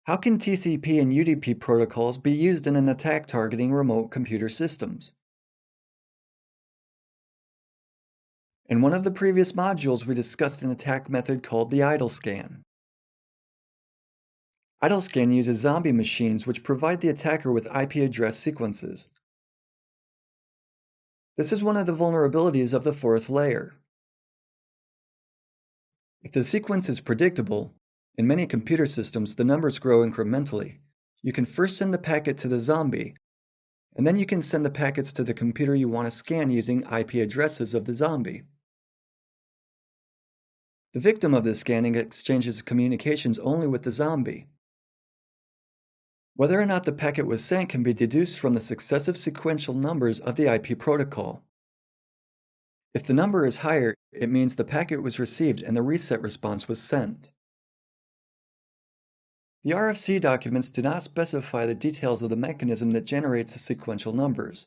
How can TCP and UDP protocols be used in an attack targeting remote computer systems? In one of the previous modules, we discussed an attack method called the idle scan. Idle scan uses zombie machines which provide the attacker with IP address sequences. This is one of the vulnerabilities of the fourth layer. If the sequence is predictable, in many computer systems the numbers grow incrementally. You can first send the packet to the zombie, and then you can send the packets to the computer you want to scan using IP addresses of the zombie. The victim of this scanning exchanges communications only with the zombie. Whether or not the packet was sent can be deduced from the successive sequential numbers of the IP protocol. If the number is higher, it means the packet was received and the reset response was sent. The RFC documents do not specify the details of the mechanism that generates the sequential numbers.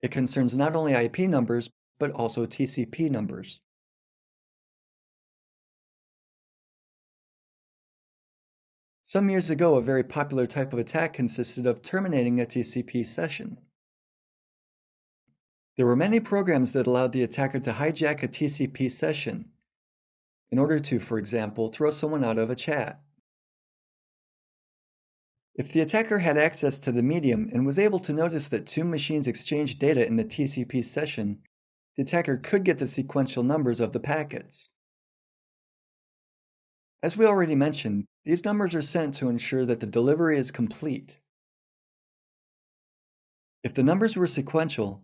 It concerns not only IP numbers, but also TCP numbers. Some years ago, a very popular type of attack consisted of terminating a TCP session. There were many programs that allowed the attacker to hijack a TCP session in order to, for example, throw someone out of a chat. If the attacker had access to the medium and was able to notice that two machines exchanged data in the TCP session, the attacker could get the sequential numbers of the packets. As we already mentioned, these numbers are sent to ensure that the delivery is complete. If the numbers were sequential,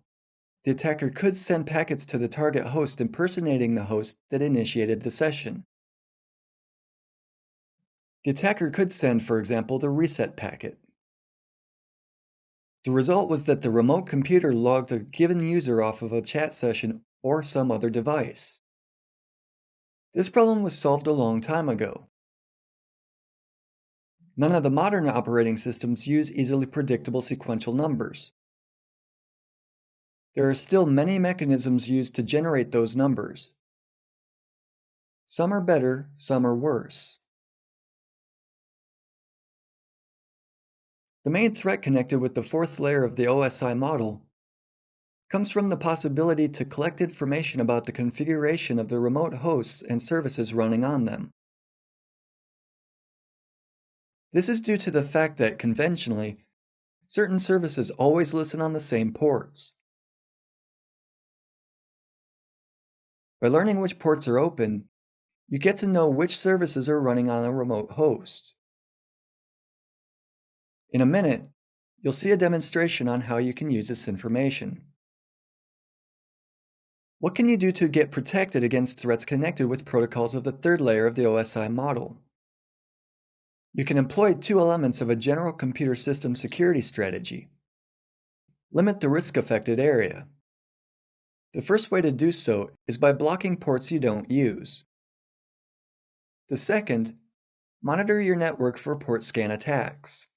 the attacker could send packets to the target host impersonating the host that initiated the session. The attacker could send, for example, the reset packet. The result was that the remote computer logged a given user off of a chat session or some other device. This problem was solved a long time ago. None of the modern operating systems use easily predictable sequential numbers. There are still many mechanisms used to generate those numbers. Some are better, some are worse. The main threat connected with the fourth layer of the OSI model comes from the possibility to collect information about the configuration of the remote hosts and services running on them. This is due to the fact that, conventionally, certain services always listen on the same ports. By learning which ports are open, you get to know which services are running on a remote host. In a minute, you'll see a demonstration on how you can use this information. What can you do to get protected against threats connected with protocols of the third layer of the OSI model? You can employ two elements of a general computer system security strategy. Limit the risk-affected area. The first way to do so is by blocking ports you don't use. The second, monitor your network for port scan attacks.